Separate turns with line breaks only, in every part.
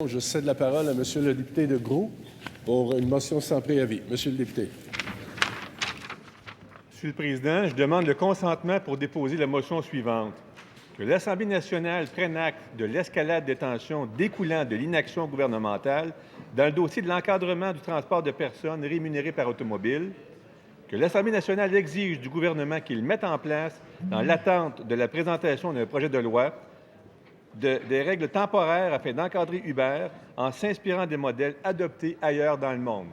motion. Je cède la parole à Monsieur le député de Groux pour une motion sans préavis. Monsieur le député.
Monsieur le Président, je demande le consentement pour déposer la motion suivante. Que l'Assemblée nationale prenne acte de l'escalade des tensions découlant de l'inaction gouvernementale dans le dossier de l'encadrement du transport de personnes rémunérées par automobile. Que l'Assemblée nationale exige du gouvernement qu'il mette en place, dans l'attente de la présentation d'un projet de loi, des règles temporaires afin d'encadrer Uber en s'inspirant des modèles adoptés ailleurs dans le monde.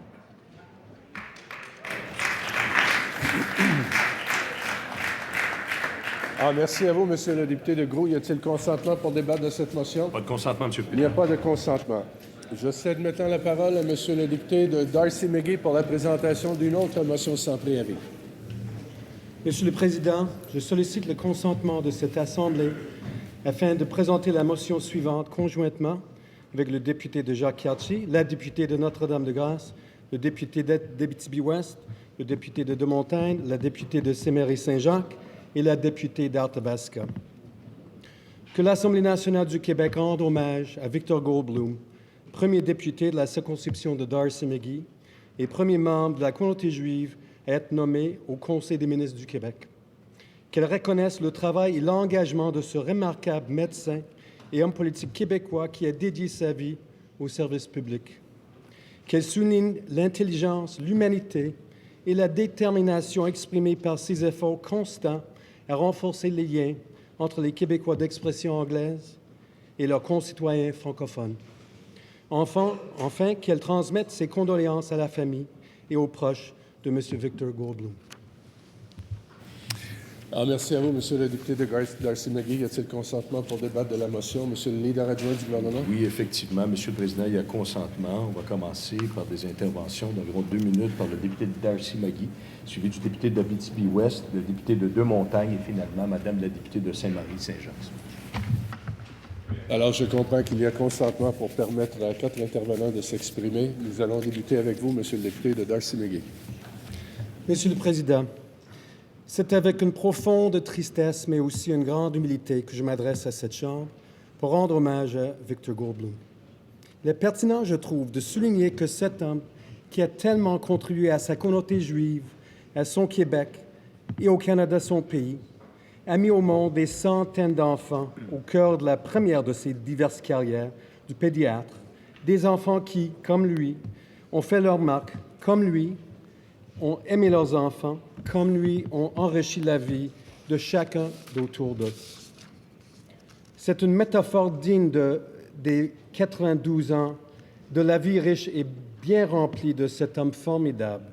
Merci à vous, Monsieur le député de Groux. Y a-t-il consentement pour débattre de cette motion?
Pas de consentement, Monsieur le
Il n'y
Président.
a pas de consentement. Je cède maintenant la parole à Monsieur le député de Darcy-McGee pour la présentation d'une autre motion sans préavis.
Monsieur le Président, je sollicite le consentement de cette Assemblée afin de présenter la motion suivante conjointement avec le député de Jacques-Cartier, la députée de Notre-Dame-de-Grâce, le député d'Abitibi-Ouest, le député de Deux-Montagnes, la députée de Saint-Marie-Saint-Jacques et la députée d'Arthabasca. Que l'Assemblée nationale du Québec rende hommage à Victor Goldbloom, premier député de la circonscription de Darcy-McGee et premier membre de la communauté juive à être nommé au Conseil des ministres du Québec. Qu'elle reconnaisse le travail et l'engagement de ce remarquable médecin et homme politique québécois qui a dédié sa vie au service public. Qu'elle souligne l'intelligence, l'humanité et la détermination exprimée par ses efforts constants à renforcer les liens entre les Québécois d'expression anglaise et leurs concitoyens francophones. Enfin, qu'elle transmette ses condoléances à la famille et aux proches de M. Victor Goldbloom.
Merci à vous, Monsieur le député de Darcy-McGee. Y a-t-il consentement pour débattre de la motion? Monsieur le leader adjoint du gouvernement.
Oui, effectivement, Monsieur le Président, il y a consentement. On va commencer par des interventions d'environ 2 minutes par le député de Darcy-McGee, suivi du député d'Abitibi-Ouest, le député de Deux-Montagnes et finalement Madame la députée de Saint-Marie-Saint-Jacques.
Alors, je comprends qu'il y a consentement pour permettre à 4 intervenants de s'exprimer. Nous allons débuter avec vous, Monsieur le député de Darcy-McGee.
Monsieur le Président, c'est avec une profonde tristesse, mais aussi une grande humilité que je m'adresse à cette Chambre pour rendre hommage à Victor Goldbloom. Il est pertinent, je trouve, de souligner que cet homme qui a tellement contribué à sa communauté juive, à son Québec et au Canada, son pays, a mis au monde des centaines d'enfants au cœur de la première de ses diverses carrières, du pédiatre, des enfants qui, comme lui, ont fait leur marque, comme lui, ont aimé leurs enfants, comme lui, ont enrichi la vie de chacun d'autour d'eux. C'est une métaphore digne des 92 ans, de la vie riche et bien remplie de cet homme formidable.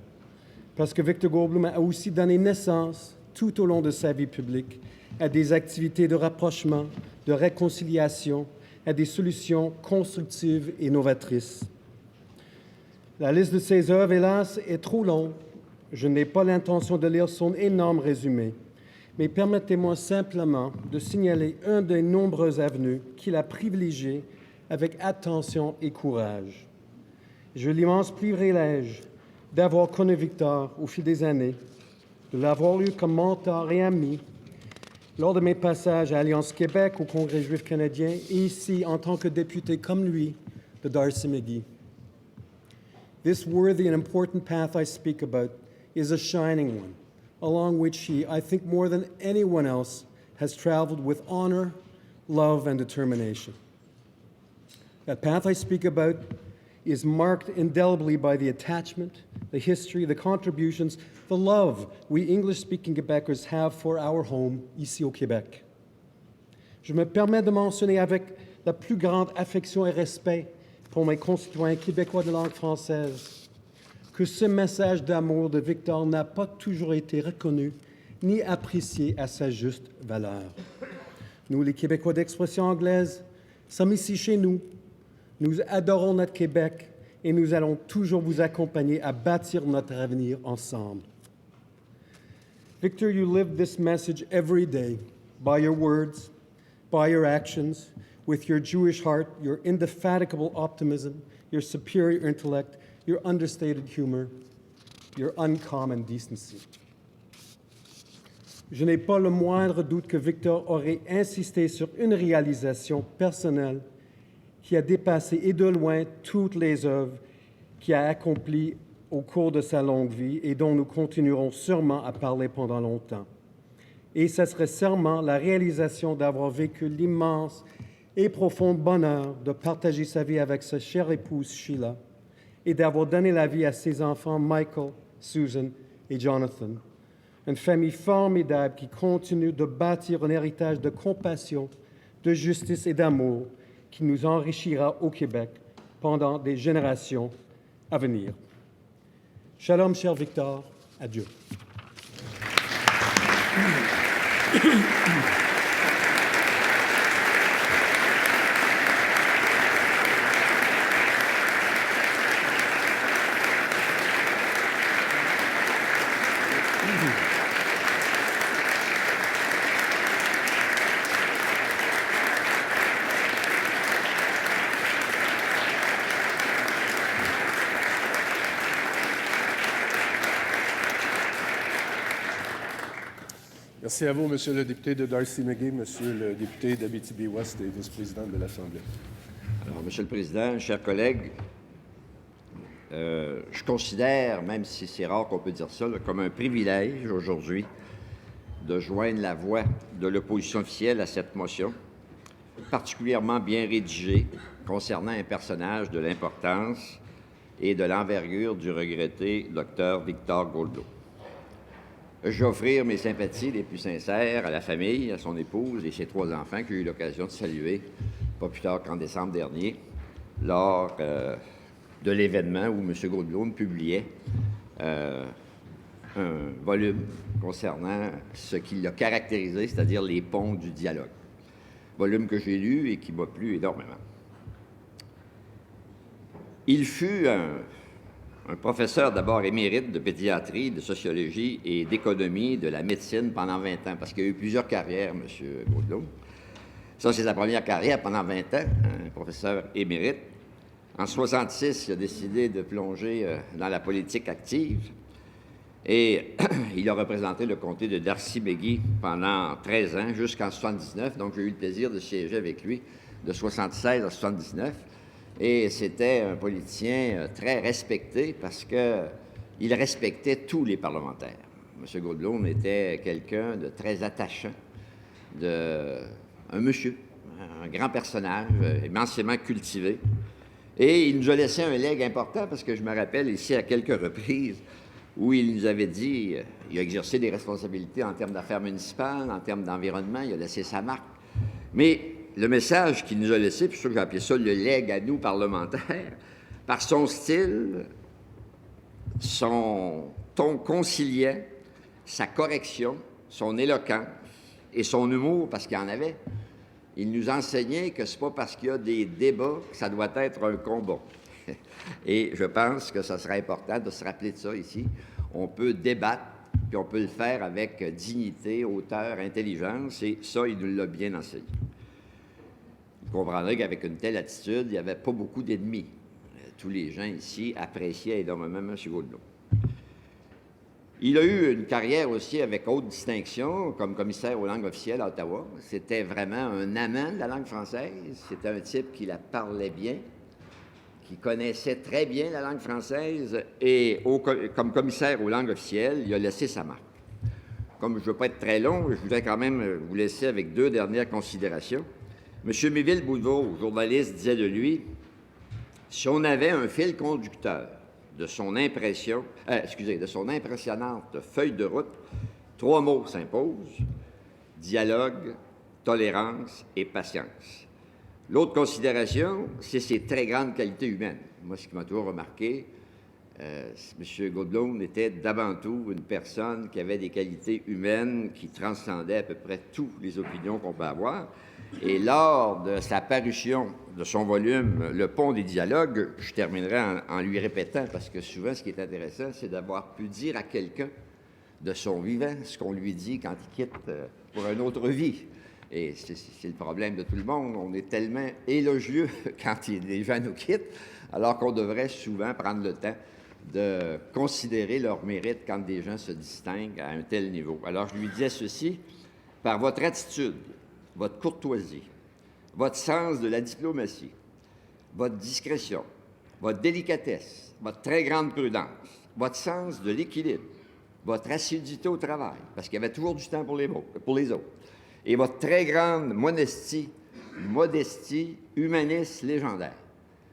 Parce que Victor Goldbloom a aussi donné naissance, tout au long de sa vie publique, à des activités de rapprochement, de réconciliation, à des solutions constructives et novatrices. La liste de ses œuvres, hélas, est trop longue. Je n'ai pas l'intention de lire son énorme résumé, mais permettez-moi simplement de signaler un des nombreux avenues qu'il a privilégiés avec attention et courage. J'ai l'immense privilège d'avoir connu Victor au fil des années, de l'avoir eu comme mentor et ami lors de mes passages à Alliance Québec, au Congrès juif canadien, et ici en tant que député comme lui de Darcy-McGee. This worthy and important path I speak about is a shining one, along which he, I think more than anyone else, has traveled with honor, love, and determination. That path I speak about is marked indelibly by the attachment, the history, the contributions, the love we English-speaking Quebecers have for our home, ici au Québec. Je me permets de mentionner avec la plus grande affection et respect pour mes concitoyens québécois de langue française que ce message d'amour de Victor n'a pas toujours été reconnu ni apprécié à sa juste valeur. Nous, les Québécois d'expression anglaise, sommes ici chez nous. Nous adorons notre Québec et nous allons toujours vous accompagner à bâtir notre avenir ensemble. Victor, you live this message every day by your words, by your actions, with your Jewish heart, your indefatigable optimism, your superior intellect, your understated humor, your uncommon decency. Je n'ai pas le moindre doute que Victor aurait insisté sur une réalisation personnelle qui a dépassé et de loin toutes les œuvres qu'il a accomplies au cours de sa longue vie et dont nous continuerons sûrement à parler pendant longtemps. Et ce serait sûrement la réalisation d'avoir vécu l'immense et profond bonheur de partager sa vie avec sa chère épouse Sheila et d'avoir donné la vie à ses enfants Michael, Susan et Jonathan. Une famille formidable qui continue de bâtir un héritage de compassion, de justice et d'amour qui nous enrichira au Québec pendant des générations à venir. Shalom, cher Victor. Adieu.
Merci à vous, Monsieur le député de Darcy-McGee, Monsieur le député d'Abitibi-Ouest et vice-président de l'Assemblée.
Alors, Monsieur le Président, chers collègues, je considère, même si c'est rare qu'on peut dire ça, là, comme un privilège aujourd'hui de joindre la voix de l'opposition officielle à cette motion, particulièrement bien rédigée concernant un personnage de l'importance et de l'envergure du regretté Dr Victor Goldbloom. Je vais offrir mes sympathies les plus sincères à la famille, à son épouse et ses 3 enfants que j'ai eu l'occasion de saluer pas plus tard qu'en décembre dernier, lors de l'événement où M. Goldbloom publiait un volume concernant ce qui l'a caractérisé, c'est-à-dire les ponts du dialogue. Volume que j'ai lu et qui m'a plu énormément. Il fut un professeur d'abord émérite de pédiatrie, de sociologie et d'économie de la médecine pendant 20 ans, parce qu'il y a eu plusieurs carrières, M. Goldbloom. Ça, c'est sa première carrière pendant 20 ans, un professeur émérite. En 1966, il a décidé de plonger dans la politique active et il a représenté le comté de Darcy-McGee pendant 13 ans, jusqu'en 1979. Donc, j'ai eu le plaisir de siéger avec lui de 1976 à 1979. Et c'était un politicien très respecté parce qu'il respectait tous les parlementaires. M. Goldbloom était quelqu'un de très attachant, un monsieur, un grand personnage, immensément cultivé. Et il nous a laissé un legs important parce que je me rappelle ici à quelques reprises où il nous avait dit, il a exercé des responsabilités en termes d'affaires municipales, en termes d'environnement, il a laissé sa marque. Mais le message qu'il nous a laissé, puis je suis sûr que j'ai appelé ça le legs à nous, parlementaires, par son style, son ton conciliant, sa correction, son éloquence et son humour, parce qu'il y en avait. Il nous enseignait que ce n'est pas parce qu'il y a des débats que ça doit être un combat. Et je pense que ça serait important de se rappeler de ça ici. On peut débattre, puis on peut le faire avec dignité, hauteur, intelligence, et ça, il nous l'a bien enseigné. Vous comprendrez qu'avec une telle attitude, il n'y avait pas beaucoup d'ennemis. Tous les gens ici appréciaient énormément M. Goldbloom. Il a eu une carrière aussi avec haute distinction comme commissaire aux langues officielles à Ottawa. C'était vraiment un amant de la langue française. C'était un type qui la parlait bien, qui connaissait très bien la langue française et comme commissaire aux langues officielles, il a laissé sa marque. Comme je ne veux pas être très long, je voudrais quand même vous laisser avec 2 dernières considérations. M. Méville-Boudreau, journaliste, disait de lui, si on avait un fil conducteur de son impressionnante feuille de route, 3 mots s'imposent: dialogue, tolérance et patience. L'autre considération, c'est ses très grandes qualités humaines. Moi, ce qui m'a toujours remarqué, M. Goldbloom était d'avant tout une personne qui avait des qualités humaines qui transcendaient à peu près toutes les opinions qu'on peut avoir. Et lors de sa parution de son volume « Le pont des dialogues », je terminerai en lui répétant, parce que souvent, ce qui est intéressant, c'est d'avoir pu dire à quelqu'un de son vivant ce qu'on lui dit quand il quitte pour une autre vie. Et c'est le problème de tout le monde. On est tellement élogieux quand les gens nous quittent, alors qu'on devrait souvent prendre le temps de considérer leur mérite quand des gens se distinguent à un tel niveau. Alors, je lui disais ceci: par votre attitude, votre courtoisie, votre sens de la diplomatie votre discrétion, votre délicatesse, votre très grande prudence, votre sens de l'équilibre, votre assiduité au travail, parce qu'il y avait toujours du temps pour les autres, et votre très grande modestie humaniste légendaire.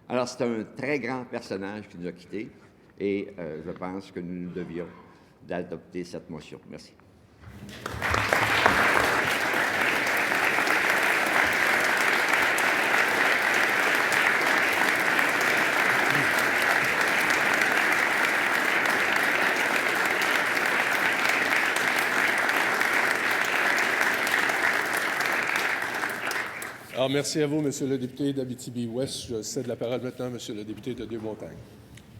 Alors, c'est un très grand personnage qui nous a quittés, et je pense que nous devions d'adopter cette motion. Merci.
Alors, merci à vous, Monsieur le député d'Abitibi-Ouest. Je cède la parole maintenant à Monsieur le député de Deux-Montagnes.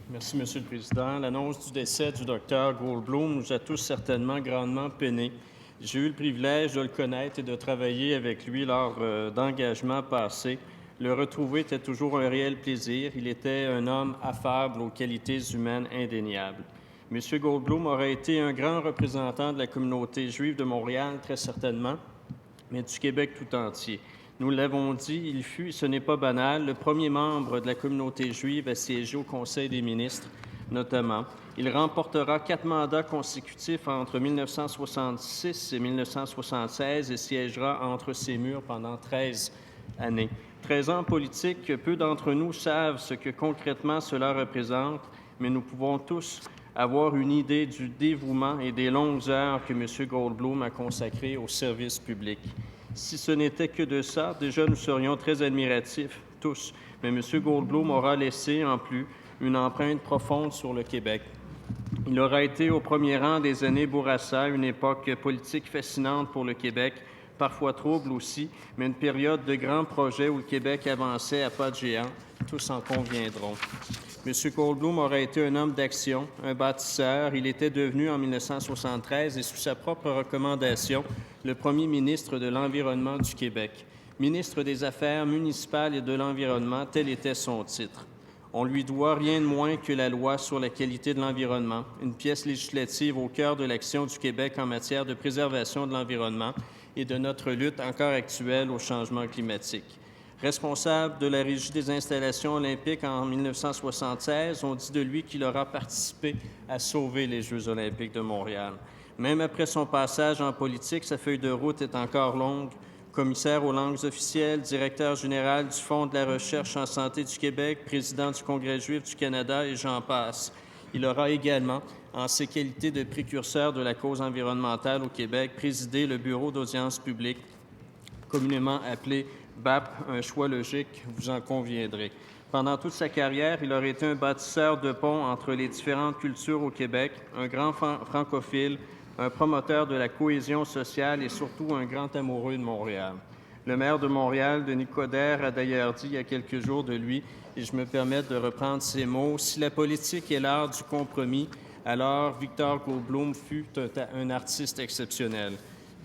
Merci, Monsieur le Président. L'annonce du décès du Dr Goldblum nous a tous certainement grandement peinés. J'ai eu le privilège de le connaître et de travailler avec lui lors d'engagements passés. Le retrouver était toujours un réel plaisir. Il était un homme affable aux qualités humaines indéniables. M. Goldblum aurait été un grand représentant de la communauté juive de Montréal, très certainement, mais du Québec tout entier. Nous l'avons dit, il fut, et ce n'est pas banal, le premier membre de la communauté juive à siéger au Conseil des ministres, notamment. Il remportera 4 mandats consécutifs entre 1966 et 1976 et siégera entre ces murs pendant 13 années. 13 ans en politique, peu d'entre nous savent ce que concrètement cela représente, mais nous pouvons tous avoir une idée du dévouement et des longues heures que M. Goldblum a consacrées au service public. Si ce n'était que de ça, déjà nous serions très admiratifs, tous. Mais M. Goldblum aura laissé, en plus, une empreinte profonde sur le Québec. Il aura été au premier rang des années Bourassa, une époque politique fascinante pour le Québec, parfois trouble aussi, mais une période de grands projets où le Québec avançait à pas de géant. Tous en conviendront. M. Goldblum aura été un homme d'action, un bâtisseur. Il était devenu en 1973 et sous sa propre recommandation le premier ministre de l'Environnement du Québec. Ministre des Affaires municipales et de l'Environnement, tel était son titre. On lui doit rien de moins que la loi sur la qualité de l'environnement, une pièce législative au cœur de l'action du Québec en matière de préservation de l'environnement et de notre lutte encore actuelle au changement climatique. Responsable de la Régie des installations olympiques en 1976, on dit de lui qu'il aura participé à sauver les Jeux olympiques de Montréal. Même après son passage en politique, sa feuille de route est encore longue. Commissaire aux langues officielles, directeur général du Fonds de la recherche en santé du Québec, président du Congrès juif du Canada et j'en passe. Il aura également, en ses qualités de précurseur de la cause environnementale au Québec, présidé le Bureau d'audience publique, communément appelé BAP, un choix logique, vous en conviendrez. Pendant toute sa carrière, il aurait été un bâtisseur de ponts entre les différentes cultures au Québec, un grand francophile, un promoteur de la cohésion sociale et surtout un grand amoureux de Montréal. Le maire de Montréal, Denis Coderre, a d'ailleurs dit il y a quelques jours de lui, et je me permets de reprendre ces mots, « Si la politique est l'art du compromis, alors Victor Goldblum fut un artiste exceptionnel. »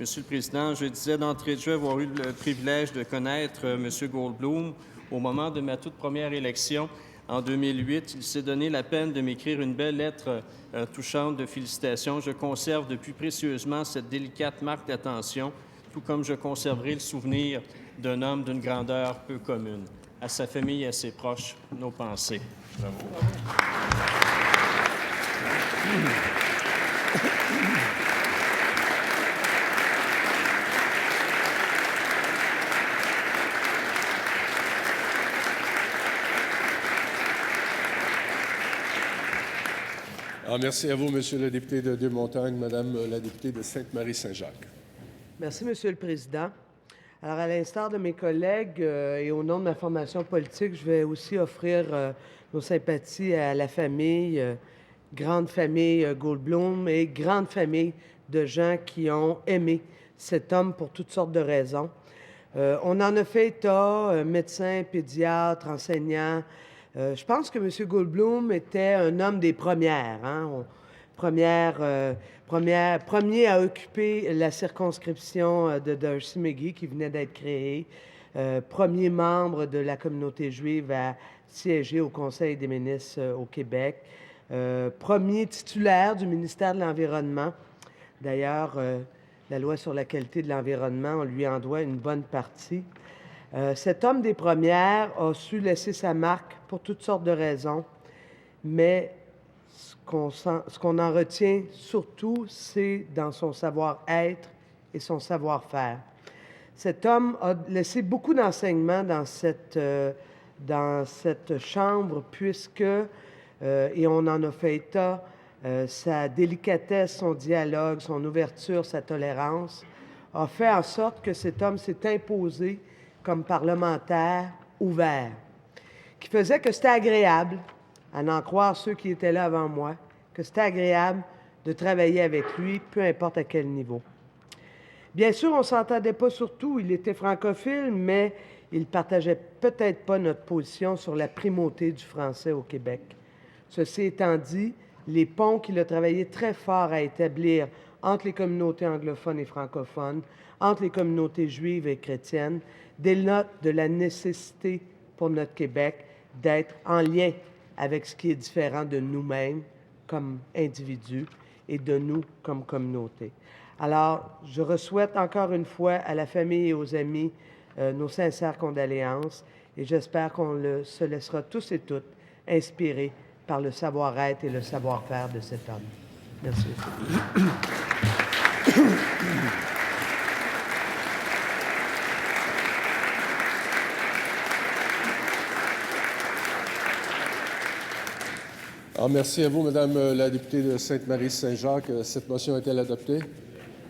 Monsieur le Président, je disais d'entrée de jeu avoir eu le privilège de connaître M. Goldblum. Au moment de ma toute première élection, en 2008, il s'est donné la peine de m'écrire une belle lettre touchante de félicitations. Je conserve depuis précieusement cette délicate marque d'attention, tout comme je conserverai le souvenir d'un homme d'une grandeur peu commune. À sa famille et à ses proches, nos pensées. Bravo.
Alors, merci à vous, Monsieur le député de Deux-Montagnes, Madame la députée de Sainte-Marie-Saint-Jacques.
Merci, Monsieur le Président. Alors, à l'instar de mes collègues et au nom de ma formation politique, je vais aussi offrir nos sympathies à la famille, grande famille Goldblum et grande famille de gens qui ont aimé cet homme pour toutes sortes de raisons. On en a fait état, médecins, pédiatres, enseignants. Je pense que M. Goldblum était un homme des premières, premier à occuper la circonscription de Darcy-McGee qui venait d'être créée, premier membre de la communauté juive à siéger au Conseil des ministres au Québec, premier titulaire du ministère de l'Environnement. D'ailleurs, la loi sur la qualité de l'environnement, on lui en doit une bonne partie. Cet homme des premières a su laisser sa marque pour toutes sortes de raisons, mais ce qu'on en retient surtout, c'est dans son savoir-être et son savoir-faire. Cet homme a laissé beaucoup d'enseignements dans cette chambre, puisque, et on en a fait état, sa délicatesse, son dialogue, son ouverture, sa tolérance, a fait en sorte que cet homme s'est imposé comme parlementaire ouvert, qui faisait que c'était agréable, à n'en croire ceux qui étaient là avant moi, que c'était agréable de travailler avec lui, peu importe à quel niveau. Bien sûr, on ne s'entendait pas sur tout. Il était francophile, mais il ne partageait peut-être pas notre position sur la primauté du français au Québec. Ceci étant dit, les ponts qu'il a travaillé très fort à établir entre les communautés anglophones et francophones, entre les communautés juives et chrétiennes, dénotent de la nécessité pour notre Québec d'être en lien avec ce qui est différent de nous-mêmes comme individus et de nous comme communauté. Alors, je re-souhaite encore une fois à la famille et aux amis nos sincères condoléances et j'espère qu'on se laissera tous et toutes inspirés par le savoir-être et le savoir-faire de cet homme. Merci.
Alors, merci à vous, Madame la députée de Sainte-Marie-Saint-Jacques. Cette motion est-elle adoptée?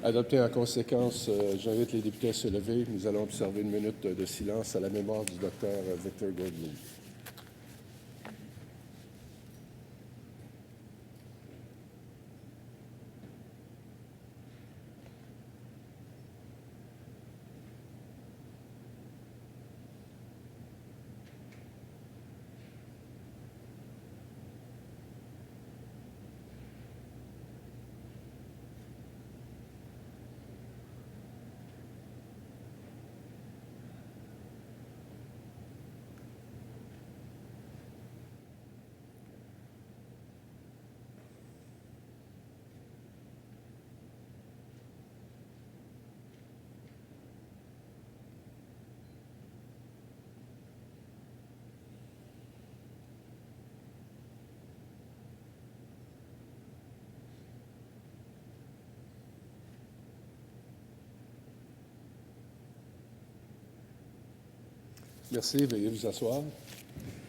Adoptée en conséquence, j'invite les députés à se lever. Nous allons observer une minute de silence à la mémoire du docteur Victor Goldbloom. Merci. Veuillez vous asseoir.